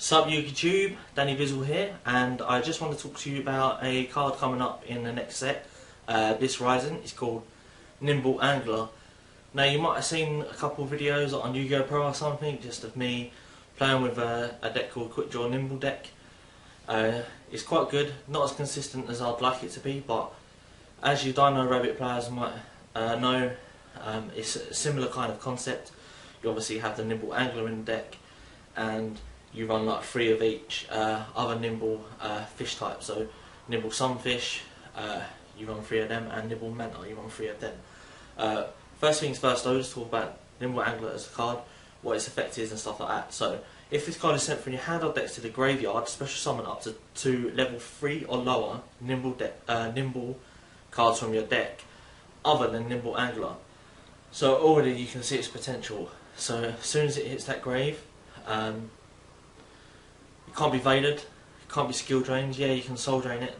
Sup YouTube, Danny Vizzle here, and I just want to talk to you about a card coming up in the next set, this Rising. It's called Nimble Angler. Now you might have seen a couple of videos on YUGIOH Pro or something, just of me playing with a deck called Quick Draw Nimble deck. It's quite good, not as consistent as I'd like it to be, but as you Dino Rabbit players might know, it's a similar kind of concept. You obviously have the Nimble Angler in the deck, and you run like 3 of each other Nimble fish type. So Nimble Sunfish, you run 3 of them, and Nimble Manta, you run 3 of them. First things first though, let's talk about Nimble Angler as a card, what its effect is and stuff like that. So if this card is sent from your hand or decks to the graveyard, special summon up to level 3 or lower Nimble cards from your deck other than Nimble Angler. So already you can see its potential. So as soon as it hits that grave, it can't be vaded, it can't be skill drained. Yeah, you can soul drain it,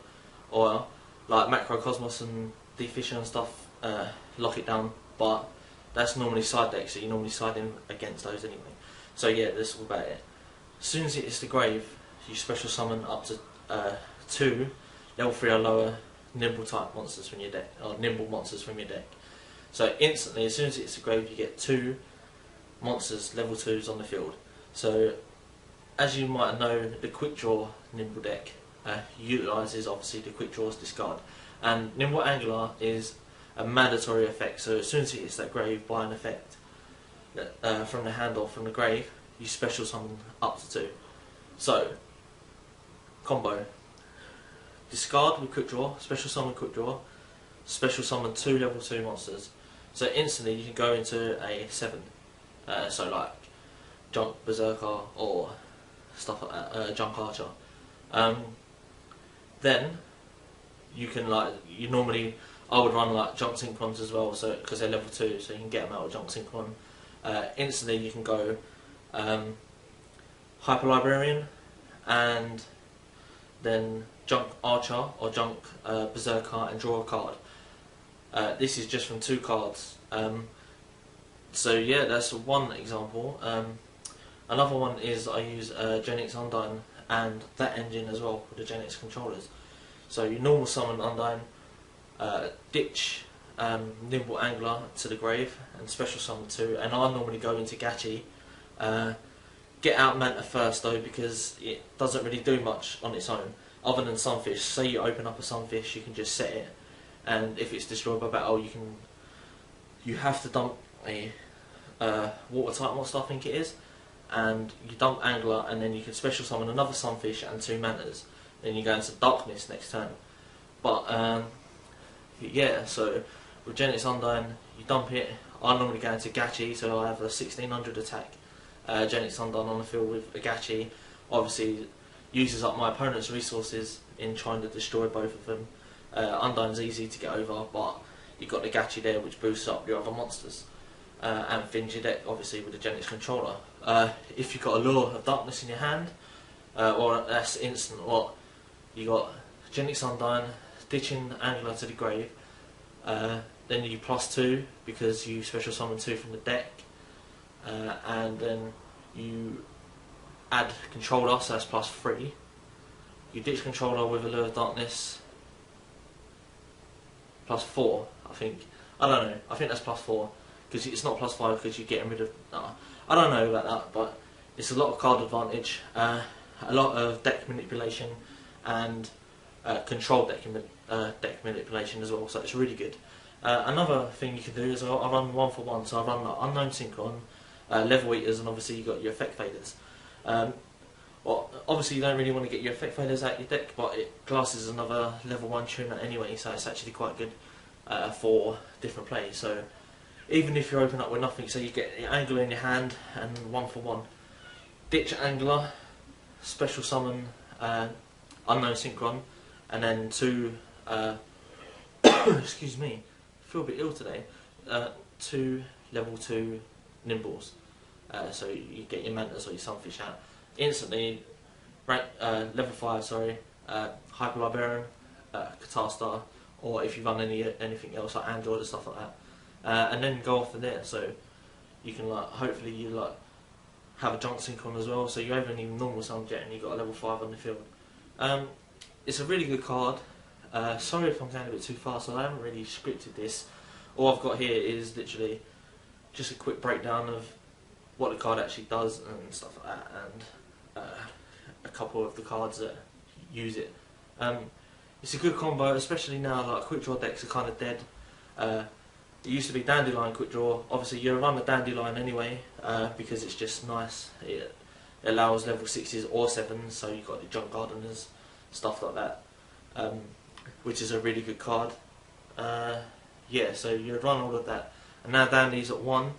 or like Macrocosmos and Defisher and stuff, lock it down, but that's normally side deck, so you're normally siding against those anyway. So yeah, that's all about it. As soon as it hits the grave, you special summon up to 2 level 3 or lower Nimble type monsters from your deck, or Nimble monsters from your deck. So instantly, as soon as it hits the grave, you get 2 monsters level 2s on the field. So as you might know, the Quick Draw Nimble deck utilises obviously the Quick Draw's discard, and Nimble Angler is a mandatory effect. So as soon as it hits that grave by an effect from the hand or from the grave, you special summon up to 2. So combo: discard with Quick Draw, special summon Quick Draw, special summon 2 level 2 monsters. So instantly you can go into a 7. So like Junk Berserker or stuff like that, Junk Archer. Then you can I would run like Junk Synchronons as well, so because they're level 2, so you can get them out of Junk Synchron. Instantly you can go Hyper Librarian, and then Junk Archer or Junk Berserker, and draw a card. This is just from 2 cards. So yeah, that's one example. Another one is I use Genix Undyne and that engine as well with the Genix controllers. So you normal summon Undyne, ditch Nimble Angler to the grave, and special summon 2. And I normally go into Gachi. Get out Manta first though, because it doesn't really do much on its own other than Sunfish. Say you open up a Sunfish, you can just set it, and if it's destroyed by battle, you have to dump a water type monster, I think it is, and you dump Angler, and then you can special summon another Sunfish and 2 Mantas. Then you go into Darkness next turn. But yeah, so with Genix Undyne, you dump it. I normally go into Gachi, so I have a 1600 attack Genix Undyne on the field with a Gachi. Obviously uses up my opponent's resources in trying to destroy both of them. Undyne's easy to get over, but you've got the Gachi there which boosts up your other monsters. And fins your deck obviously with the Genix controller. If you've got a Lure of Darkness in your hand, or that's instant, or you got Genix Undyne, ditching Angler to the grave, then you +2 because you special summon 2 from the deck, and then you add controller, so that's +3. You ditch controller with a Lure of Darkness, +4, I think. I don't know, I think that's +4. Because it's not +5 because you're getting rid of... I don't know about that, but it's a lot of card advantage, a lot of deck manipulation, and control deck manipulation as well, so it's really good. Another thing you can do is I run 1 for 1, so I run like Unknown Synchron, Level Eaters, and obviously you've got your Effect Faders. Well, obviously you don't really want to get your Effect Faders out your deck, but it classes another Level 1 tuner anyway, so it's actually quite good for different plays. So even if you open up with nothing, so you get your Angler in your hand and 1 for 1, ditch Angler, special summon Unknown Synchron, and then 2 excuse me, I feel a bit ill today, 2 level 2 Nimbles. So you get your Mantas or your Sunfish out instantly. Level 5, sorry, Hyper Librarian, Catastar, or if you run anything else like Android and stuff like that. And then go off from there. So you can hopefully you have a junk synchron as well, so you haven't even normal Sun Jet and you've got a level 5 on the field. It's a really good card. Sorry if I'm going a bit too fast, I haven't really scripted this. All I've got here is literally just a quick breakdown of what the card actually does and stuff like that, and a couple of the cards that use it. It's a good combo, especially now like quick draw decks are kind of dead. It used to be Dandelion quick draw. Obviously you run the Dandelion anyway because it's just nice. It allows level 6s or 7s, so you've got the Junk Gardeners, stuff like that, which is a really good card. Yeah, so you'd run all of that. And now Dandy's at 1.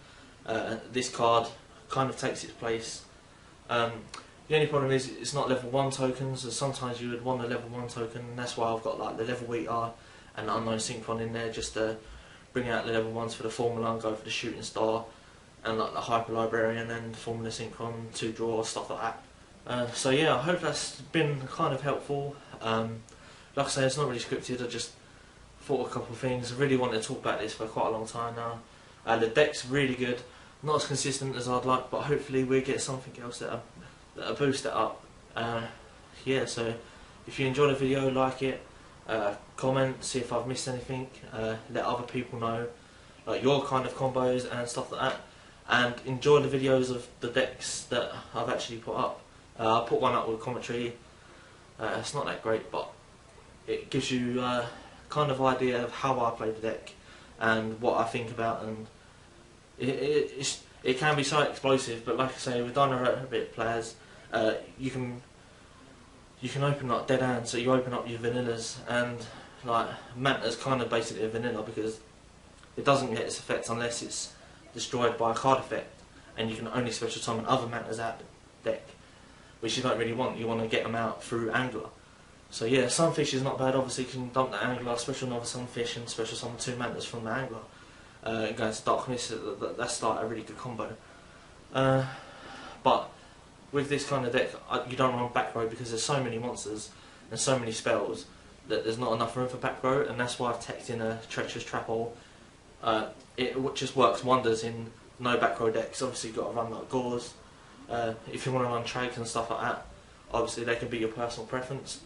This card kind of takes its place. The only problem is it's not level 1 tokens, so sometimes you would want a level 1 token, and that's why I've got like the level Weetar and Unknown Synchron in there, just to bring out the level 1s for the Formula and go for the Shooting Star and like the Hyper Librarian and the Formula Synchron, 2 draw, stuff like that. So yeah, I hope that's been kind of helpful. Like I say, it's not really scripted, I just thought a couple of things. I really wanted to talk about this for quite a long time now. The deck's really good, not as consistent as I'd like, but hopefully we'll get something else that'll boost it up. Yeah, so if you enjoyed the video, like it, comment, see if I've missed anything, let other people know like your kind of combos and stuff like that, and enjoy the videos of the decks that I've actually put up. I put one up with commentary. It's not that great, but it gives you kind of idea of how I play the deck and what I think about, and it can be so explosive. But like I say, with Dino bit players, you can open like dead hands, so you open up your vanillas, and like Manta's kind of basically a vanilla because it doesn't get its effects unless it's destroyed by a card effect, and you can only special summon other Mantas out the deck, which you don't really want. You want to get them out through Angler. So yeah, Sunfish is not bad. Obviously you can dump the Angler, special another Sunfish, and special summon 2 Mantas from the Angler. And go into Darkness, that's like a really good combo. But with this kind of deck, you don't run back row because there's so many monsters and so many spells that there's not enough room for back row, and that's why I've teched in a Treacherous Trap Hole. It just works wonders in no back row decks. Obviously you've got to run like Gauze. If you want to run Trags and stuff like that, obviously they can be your personal preference.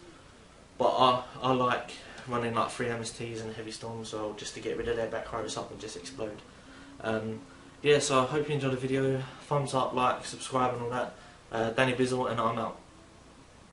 But I like running like 3 MSTs and Heavy Storms as well, just to get rid of their back row so I can just explode. Yeah, so I hope you enjoyed the video. Thumbs up, like, subscribe and all that. Danny Bizzle, and I'm out.